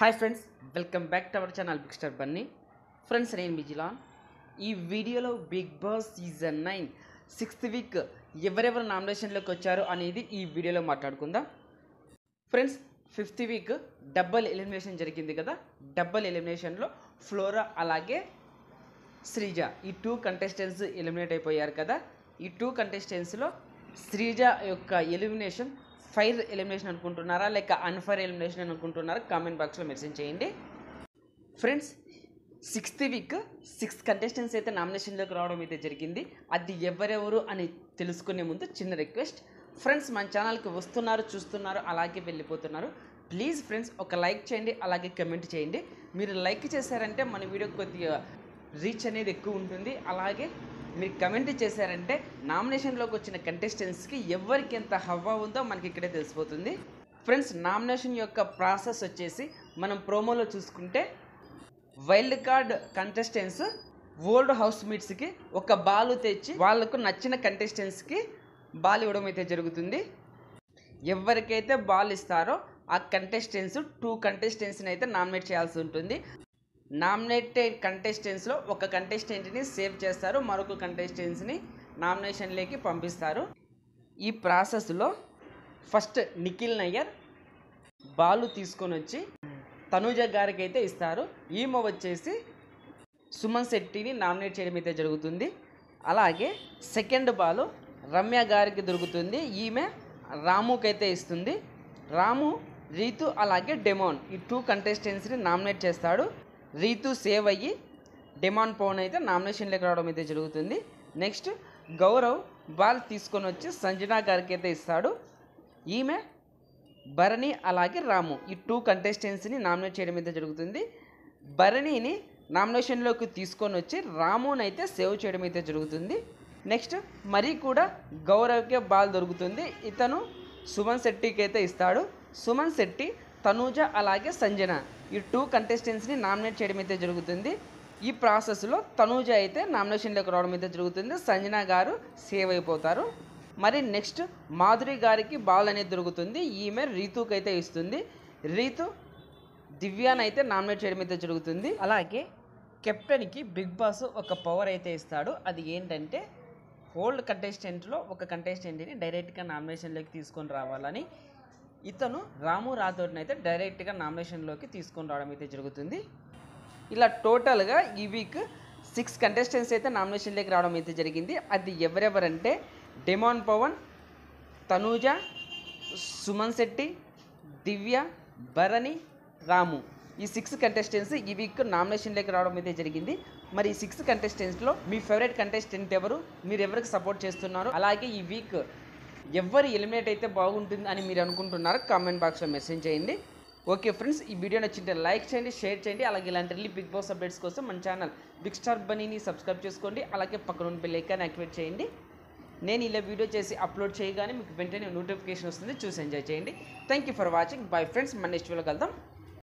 Hi friends, welcome back to our channel big star Bunny. Friends, నేను బిజిలాన్. ఈ వీడియోలో big boss season 9 6th week ఎవరెవరు నామినేషన్లోకి వచ్చారు అనేది ఈ వీడియోలో మాట్లాడుకుందాం. Friends, 5th week double elimination జరిగింది కదా. డబుల్ ఎలిమినేషన్లో ఫ్లోరా అలాగే శ్రీజ ఈ 2 కంటెస్టెంట్స్ ఎలిమినేట్ అయిపోయారు కదా. ఈ 2 కంటెస్టెంట్స్లో శ్రీజ యొక్క ఎలిమినేషన్ ఫైర్ ఎలిమినేషన్ అనుకుంటున్నారా లేక అన్ఫైర్ ఎలిమినేషన్ అనుకుంటున్నారా కామెంట్ బాక్స్లో మెన్షన్ చేయండి. ఫ్రెండ్స్, 6th వీక్ 6 కంటెస్టెంట్స్ అయితే నామినేషన్లోకి రావడం అయితే జరిగింది. అది ఎవరెవరు అని తెలుసుకునే ముందు చిన్న రిక్వెస్ట్. ఫ్రెండ్స్, మన ఛానల్కి వస్తున్నారు, చూస్తున్నారు, అలాగే వెళ్ళిపోతున్నారు. ప్లీజ్ ఫ్రెండ్స్, ఒక లైక్ చేయండి, అలాగే కమెంట్ చేయండి. మీరు లైక్ చేశారంటే మన వీడియో కొద్దిగా రీచ్ అనేది ఎక్కువ ఉంటుంది. అలాగే మీరు కమెంట్ చేశారంటే నామినేషన్లోకి వచ్చిన కంటెస్టెంట్స్కి ఎవరికి ఎంత హవా ఉందో మనకి ఇక్కడే తెలిసిపోతుంది. ఫ్రెండ్స్, నామినేషన్ యొక్క ప్రాసెస్ వచ్చేసి మనం ప్రోమోలో చూసుకుంటే wild card contestants old house మీట్స్కి ఒక బాల్ తెచ్చి వాళ్ళకు నచ్చిన కంటెస్టెంట్స్కి బాల్ ఇవ్వడం అయితే జరుగుతుంది. ఎవరికైతే బాల్ ఇస్తారో ఆ కంటెస్టెంట్స్ 2 కంటెస్టెంట్స్ని అయితే నామినేట్ చేయాల్సి ఉంటుంది. నామినేటెడ్ కంటెస్టెంట్స్లో ఒక కంటెస్టెంట్ని సేవ్ చేస్తారు, మరొక కంటెస్టెంట్స్ని నామినేషన్లోకి పంపిస్తారు. ఈ ప్రాసెస్లో ఫస్ట్ నిఖిల్ నయ్యర్ బాలు తీసుకొని వచ్చి తనూజ గారికి అయితే ఇస్తారు. ఈమె వచ్చేసి సుమన్ శెట్టిని నామినేట్ చేయడం అయితే జరుగుతుంది. అలాగే సెకండ్ బాలు రమ్య గారికి దొరుకుతుంది. ఈమె రాముకి అయితే ఇస్తుంది. రాము, రీతు అలాగే డెమాన్ ఈ 2 కంటెస్టెంట్స్ని నామినేట్ చేస్తాడు. రీతు సేవ్ అయ్యి డెమాన్ పవన్ అయితే నామినేషన్లోకి రావడం అయితే జరుగుతుంది. నెక్స్ట్ గౌరవ్ బాల్ తీసుకొని వచ్చి సంజన గారికి అయితే ఇస్తాడు. ఈమె భరణి అలాగే రాము ఈ 2 కంటెస్టెంట్స్ని నామినేట్ చేయడం అయితే జరుగుతుంది. భరణిని నామినేషన్లోకి తీసుకొని వచ్చి రాముని అయితే సేవ్ చేయడం అయితే జరుగుతుంది. నెక్స్ట్ మరి కూడా గౌరవ్కే బాల్ దొరుకుతుంది. ఇతను సుమన్ శెట్టికి అయితే ఇస్తాడు. సుమన్ శెట్టి, తనూజ అలాగే సంజన ఈ 2 కంటెస్టెంట్స్ని నామినేట్ చేయడం అయితే జరుగుతుంది. ఈ ప్రాసెస్లో తనూజ అయితే నామినేషన్లోకి రావడం అయితే జరుగుతుంది. సంజన గారు సేవ్ అయిపోతారు. మరి నెక్స్ట్ మాధురి గారికి బాల్ అనేది దొరుకుతుంది. ఈమె రీతుకి అయితే ఇస్తుంది. రీతు దివ్యాన్ అయితే నామినేట్ చేయడం అయితే జరుగుతుంది. అలాగే కెప్టెన్కి బిగ్ బాస్ ఒక పవర్ అయితే ఇస్తాడు. అది ఏంటంటే ఓల్డ్ కంటెస్టెంట్లో ఒక కంటెస్టెంట్ని డైరెక్ట్గా నామినేషన్లోకి తీసుకొని రావాలని ఇతను రాము రాథోడ్ని అయితే డైరెక్ట్గా నామినేషన్లోకి తీసుకొని రావడం అయితే జరుగుతుంది. ఇలా టోటల్గా ఈ వీక్ 6 కంటెస్టెంట్స్ అయితే నామినేషన్లోకి రావడం అయితే జరిగింది. అది ఎవరెవరంటే డెమాన్ పవన్, తనూజ, సుమన్ శెట్టి, దివ్య, భరణి, రాము ఈ 6 కంటెస్టెంట్స్ ఈ వీక్ నామినేషన్లోకి రావడం అయితే జరిగింది. మరి ఈ 6 కంటెస్టెంట్స్లో మీ ఫేవరెట్ కంటెస్టెంట్ ఎవరు, మీరు ఎవరికి సపోర్ట్ చేస్తున్నారు, అలాగే ఈ వీక్ ఎవరు ఎలిమినేట్ అయితే బాగుంటుంది అని మీరు అనుకుంటున్నారో కామెంట్ బాక్స్లో మెసేజ్ చేయండి. ఓకే ఫ్రెండ్స్, ఈ వీడియో నచ్చింటే లైక్ చేయండి, షేర్ చేయండి. అలాగే ఇలాంటి బిగ్ బాస్ అప్డేట్స్ కోసం మన ఛానల్ బిగ్ స్టార్ బనీని సబ్స్క్రైబ్ చేసుకోండి. అలాగే పక్కన ఉన్న బెల్ ఐకాన్ యాక్టివేట్ చేయండి. నేను ఇలా వీడియో చేసి అప్లోడ్ చేయగానే మీకు వెంటనే నోటిఫికేషన్ వస్తుంది, చూసి ఎంజాయ్ చేయండి. Thank you for watching. Bye friends, మన నెక్స్ట్ వీడియోలో కలుద్దాం.